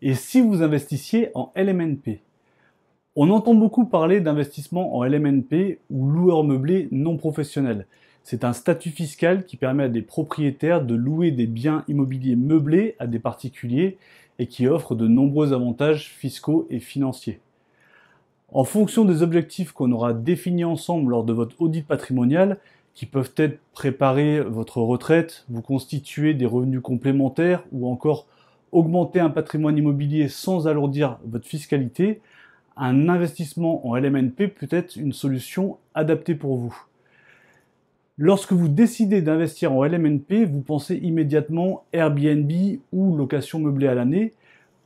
Et si vous investissiez en LMNP? On entend beaucoup parler d'investissement en LMNP ou loueur meublé non professionnel. C'est un statut fiscal qui permet à des propriétaires de louer des biens immobiliers meublés à des particuliers et qui offre de nombreux avantages fiscaux et financiers. En fonction des objectifs qu'on aura définis ensemble lors de votre audit patrimonial, qui peuvent être préparer votre retraite, vous constituer des revenus complémentaires ou encore augmenter un patrimoine immobilier sans alourdir votre fiscalité, un investissement en LMNP peut être une solution adaptée pour vous. Lorsque vous décidez d'investir en LMNP, vous pensez immédiatement Airbnb ou location meublée à l'année.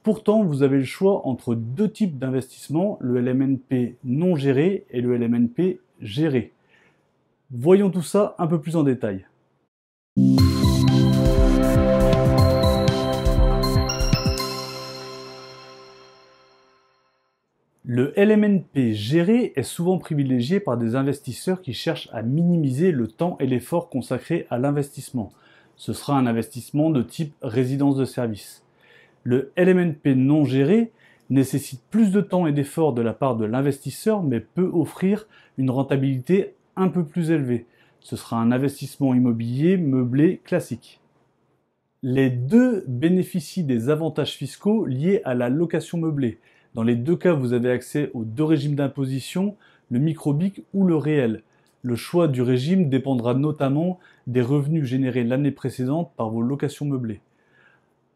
Pourtant, vous avez le choix entre deux types d'investissements, le LMNP non géré et le LMNP géré. Voyons tout ça un peu plus en détail. Le LMNP géré est souvent privilégié par des investisseurs qui cherchent à minimiser le temps et l'effort consacrés à l'investissement. Ce sera un investissement de type résidence de service. Le LMNP non géré nécessite plus de temps et d'effort de la part de l'investisseur, mais peut offrir une rentabilité un peu plus élevée. Ce sera un investissement immobilier meublé classique. Les deux bénéficient des avantages fiscaux liés à la location meublée. Dans les deux cas, vous avez accès aux deux régimes d'imposition, le micro-BIC ou le réel. Le choix du régime dépendra notamment des revenus générés l'année précédente par vos locations meublées.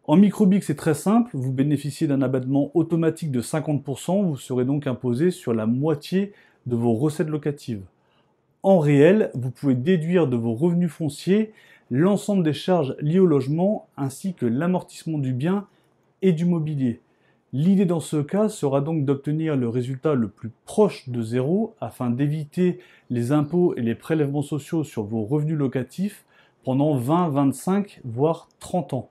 En micro-BIC, c'est très simple, vous bénéficiez d'un abattement automatique de 50%, vous serez donc imposé sur la moitié de vos recettes locatives. En réel, vous pouvez déduire de vos revenus fonciers l'ensemble des charges liées au logement ainsi que l'amortissement du bien et du mobilier. L'idée dans ce cas sera donc d'obtenir le résultat le plus proche de zéro afin d'éviter les impôts et les prélèvements sociaux sur vos revenus locatifs pendant 20, 25, voire 30 ans.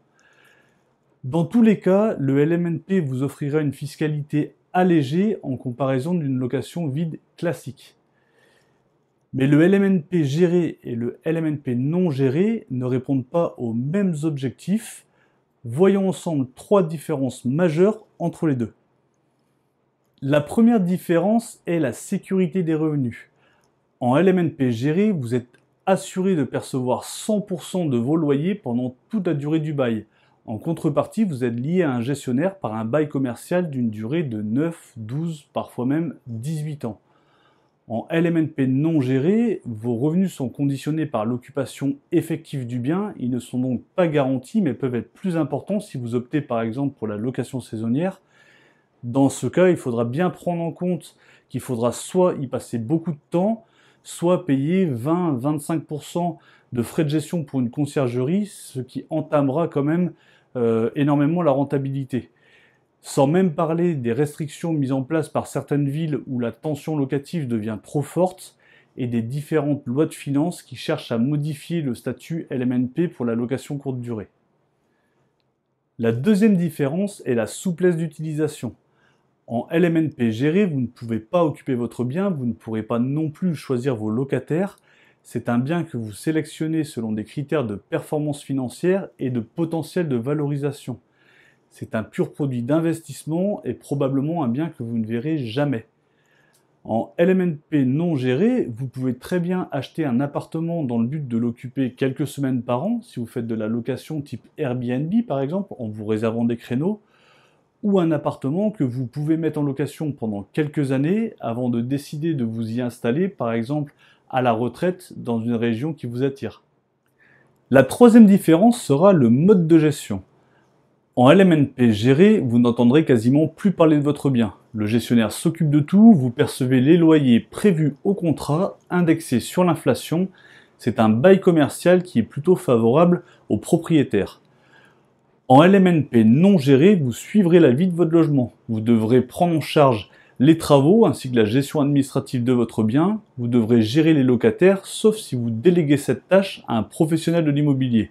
Dans tous les cas, le LMNP vous offrira une fiscalité allégée en comparaison d'une location vide classique. Mais le LMNP géré et le LMNP non géré ne répondent pas aux mêmes objectifs. Voyons ensemble trois différences majeures entre les deux. La première différence est la sécurité des revenus. En LMNP géré, vous êtes assuré de percevoir 100% de vos loyers pendant toute la durée du bail. En contrepartie, vous êtes lié à un gestionnaire par un bail commercial d'une durée de 9, 12, parfois même 18 ans. En LMNP non géré, vos revenus sont conditionnés par l'occupation effective du bien. Ils ne sont donc pas garantis, mais peuvent être plus importants si vous optez par exemple pour la location saisonnière. Dans ce cas, il faudra bien prendre en compte qu'il faudra soit y passer beaucoup de temps, soit payer 20-25% de frais de gestion pour une conciergerie, ce qui entamera quand même énormément la rentabilité. Sans même parler des restrictions mises en place par certaines villes où la tension locative devient trop forte et des différentes lois de finances qui cherchent à modifier le statut LMNP pour la location courte durée. La deuxième différence est la souplesse d'utilisation. En LMNP géré, vous ne pouvez pas occuper votre bien, vous ne pourrez pas non plus choisir vos locataires. C'est un bien que vous sélectionnez selon des critères de performance financière et de potentiel de valorisation. C'est un pur produit d'investissement et probablement un bien que vous ne verrez jamais. En LMNP non géré, vous pouvez très bien acheter un appartement dans le but de l'occuper quelques semaines par an, si vous faites de la location type Airbnb par exemple, en vous réservant des créneaux, ou un appartement que vous pouvez mettre en location pendant quelques années avant de décider de vous y installer, par exemple à la retraite dans une région qui vous attire. La troisième différence sera le mode de gestion. En LMNP géré, vous n'entendrez quasiment plus parler de votre bien. Le gestionnaire s'occupe de tout, vous percevez les loyers prévus au contrat, indexés sur l'inflation. C'est un bail commercial qui est plutôt favorable aux propriétaires. En LMNP non géré, vous suivrez la vie de votre logement. Vous devrez prendre en charge les travaux ainsi que la gestion administrative de votre bien. Vous devrez gérer les locataires, sauf si vous déléguez cette tâche à un professionnel de l'immobilier.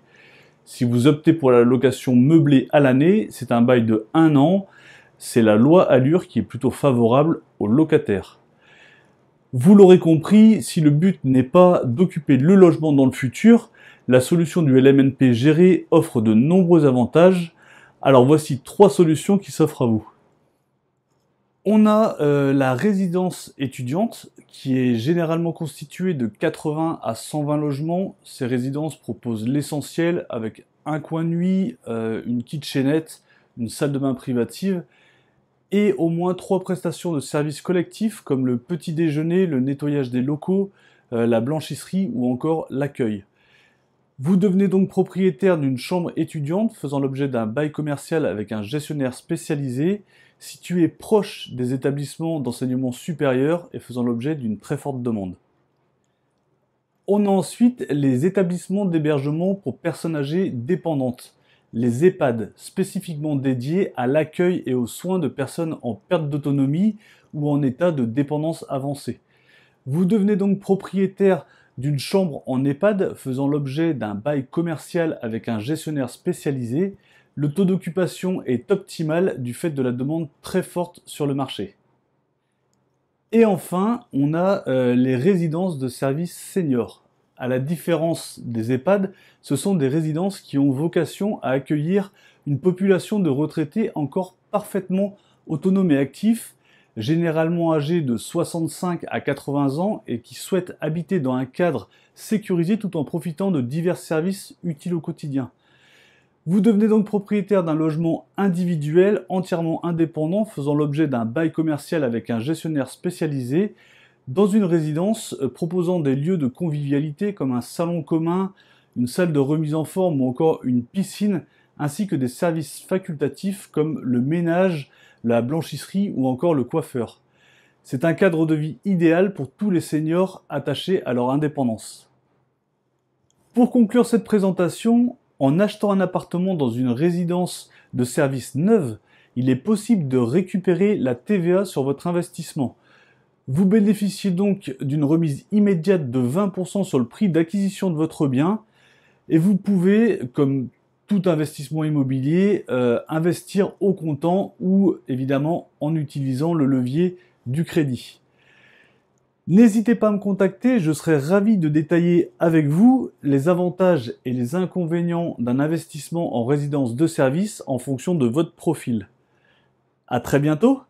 Si vous optez pour la location meublée à l'année, c'est un bail de 1 an. C'est la loi Allure qui est plutôt favorable aux locataires. Vous l'aurez compris, si le but n'est pas d'occuper le logement dans le futur, la solution du LMNP géré offre de nombreux avantages. Alors voici 3 solutions qui s'offrent à vous. On a la résidence étudiante qui est généralement constituée de 80 à 120 logements. Ces résidences proposent l'essentiel avec un coin nuit, une kitchenette, une salle de bain privative et au moins 3 prestations de services collectifs comme le petit déjeuner, le nettoyage des locaux, la blanchisserie ou encore l'accueil. Vous devenez donc propriétaire d'une chambre étudiante faisant l'objet d'un bail commercial avec un gestionnaire spécialisé, situé proche des établissements d'enseignement supérieur et faisant l'objet d'une très forte demande. On a ensuite les établissements d'hébergement pour personnes âgées dépendantes, les EHPAD, spécifiquement dédiés à l'accueil et aux soins de personnes en perte d'autonomie ou en état de dépendance avancée. Vous devenez donc propriétaire d'une chambre en EHPAD faisant l'objet d'un bail commercial avec un gestionnaire spécialisé. Le taux d'occupation est optimal du fait de la demande très forte sur le marché. Et enfin, on a les résidences de services seniors. À la différence des EHPAD, ce sont des résidences qui ont vocation à accueillir une population de retraités encore parfaitement autonomes et actifs, généralement âgés de 65 à 80 ans et qui souhaitent habiter dans un cadre sécurisé tout en profitant de divers services utiles au quotidien. Vous devenez donc propriétaire d'un logement individuel entièrement indépendant faisant l'objet d'un bail commercial avec un gestionnaire spécialisé dans une résidence proposant des lieux de convivialité comme un salon commun, une salle de remise en forme ou encore une piscine, ainsi que des services facultatifs comme le ménage, la blanchisserie ou encore le coiffeur. C'est un cadre de vie idéal pour tous les seniors attachés à leur indépendance. Pour conclure cette présentation, en achetant un appartement dans une résidence de service neuve, il est possible de récupérer la TVA sur votre investissement. Vous bénéficiez donc d'une remise immédiate de 20% sur le prix d'acquisition de votre bien et vous pouvez, comme tout investissement immobilier, investir au comptant ou évidemment en utilisant le levier du crédit. N'hésitez pas à me contacter, je serai ravi de détailler avec vous les avantages et les inconvénients d'un investissement en résidence de service en fonction de votre profil. À très bientôt!